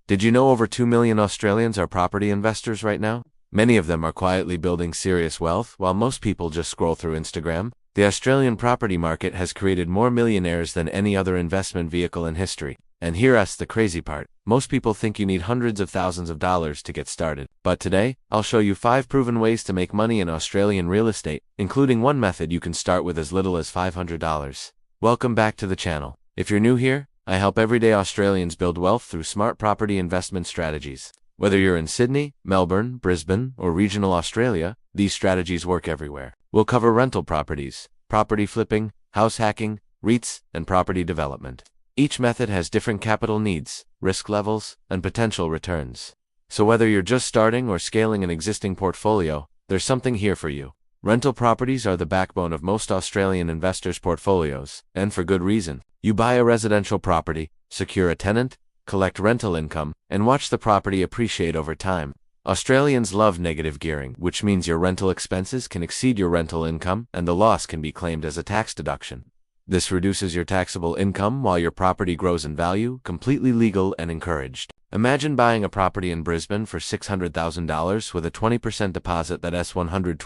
Did you know over 2 million Australians are property investors right now? Many of them are quietly building serious wealth, while most people just scroll through Instagram. The Australian property market has created more millionaires than any other investment vehicle in history. And here's the crazy part. Most people think you need hundreds of thousands of dollars to get started. But today, I'll show you 5 proven ways to make money in Australian real estate, including one method you can start with as little as $500. Welcome back to the channel. If you're new here, I help everyday Australians build wealth through smart property investment strategies. Whether you're in Sydney, Melbourne, Brisbane, or regional Australia, these strategies work everywhere. We'll cover rental properties, property flipping, house hacking, REITs, and property development. Each method has different capital needs, risk levels, and potential returns. So whether you're just starting or scaling an existing portfolio, there's something here for you. Rental properties are the backbone of most Australian investors' portfolios, and for good reason. You buy a residential property, secure a tenant, collect rental income, and watch the property appreciate over time. Australians love negative gearing, which means your rental expenses can exceed your rental income and the loss can be claimed as a tax deduction. This reduces your taxable income while your property grows in value, completely legal and encouraged. Imagine buying a property in Brisbane for $600,000 with a 20% deposit that's $120,000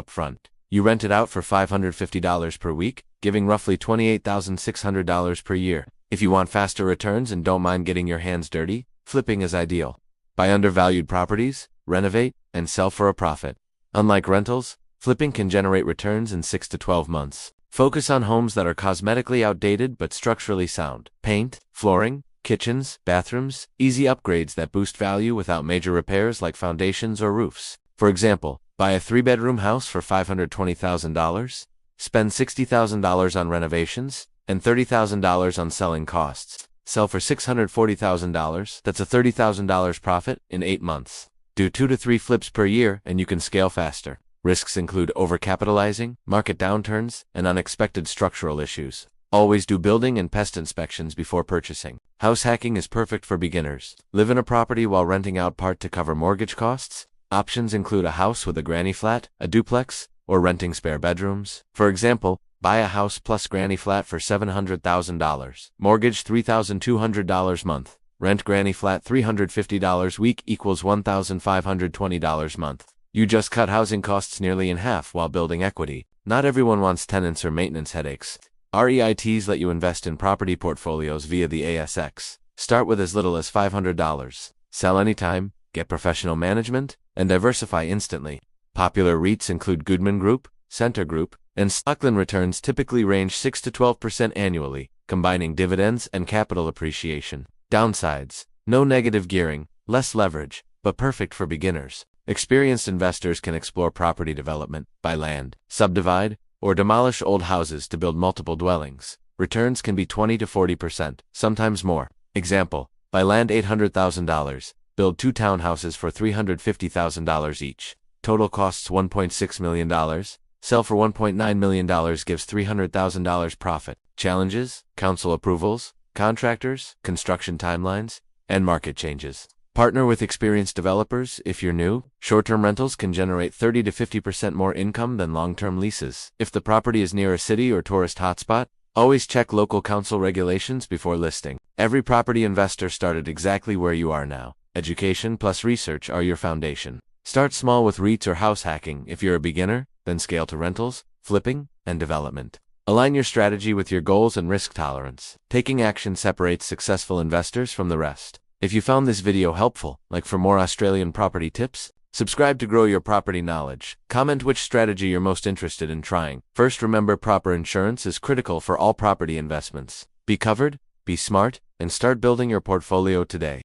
upfront. You rent it out for $550 per week, giving roughly $28,600 per year. If you want faster returns and don't mind getting your hands dirty, flipping is ideal. Buy undervalued properties, renovate, and sell for a profit. Unlike rentals, flipping can generate returns in 6 to 12 months. Focus on homes that are cosmetically outdated but structurally sound. Paint, flooring, kitchens, bathrooms, easy upgrades that boost value without major repairs like foundations or roofs. For example, buy a 3-bedroom house for $520,000, spend $60,000 on renovations, and $30,000 on selling costs. Sell for $640,000, that's a $30,000 profit in 8 months. Do 2 to 3 flips per year and you can scale faster. Risks include overcapitalizing, market downturns, and unexpected structural issues. Always do building and pest inspections before purchasing. House hacking is perfect for beginners. Live in a property while renting out part to cover mortgage costs. Options include a house with a granny flat, a duplex, or renting spare bedrooms. For example, buy a house plus granny flat for $700,000. Mortgage $3,200 month. Rent granny flat $350 week equals $1,520 month. You just cut housing costs nearly in half while building equity. Not everyone wants tenants or maintenance headaches. REITs let you invest in property portfolios via the ASX. Start with as little as $500. Sell anytime, get professional management, and diversify instantly. Popular REITs include Goodman Group, Scentre Group, and Stockland. Returns typically range 6 to 12% annually, combining dividends and capital appreciation. Downsides: no negative gearing, less leverage, but perfect for beginners. Experienced investors can explore property development, buy land, subdivide, or demolish old houses to build multiple dwellings. Returns can be 20 to 40%, sometimes more. Example: buy land $800,000, build 2 townhouses for $350,000 each. Total costs $1.6 million. Sell for $1.9 million gives $300,000 profit. Challenges: council approvals, contractors, construction timelines, and market changes. Partner with experienced developers. If you're new, short-term rentals can generate 30 to 50% more income than long-term leases. If the property is near a city or tourist hotspot, always check local council regulations before listing. Every property investor started exactly where you are now. Education plus research are your foundation. Start small with REITs or house hacking if you're a beginner, then scale to rentals, flipping, and development. Align your strategy with your goals and risk tolerance. Taking action separates successful investors from the rest. If you found this video helpful, like for more Australian property tips, subscribe to grow your property knowledge. Comment which strategy you're most interested in trying. First, remember proper insurance is critical for all property investments. Be covered, be smart, and start building your portfolio today.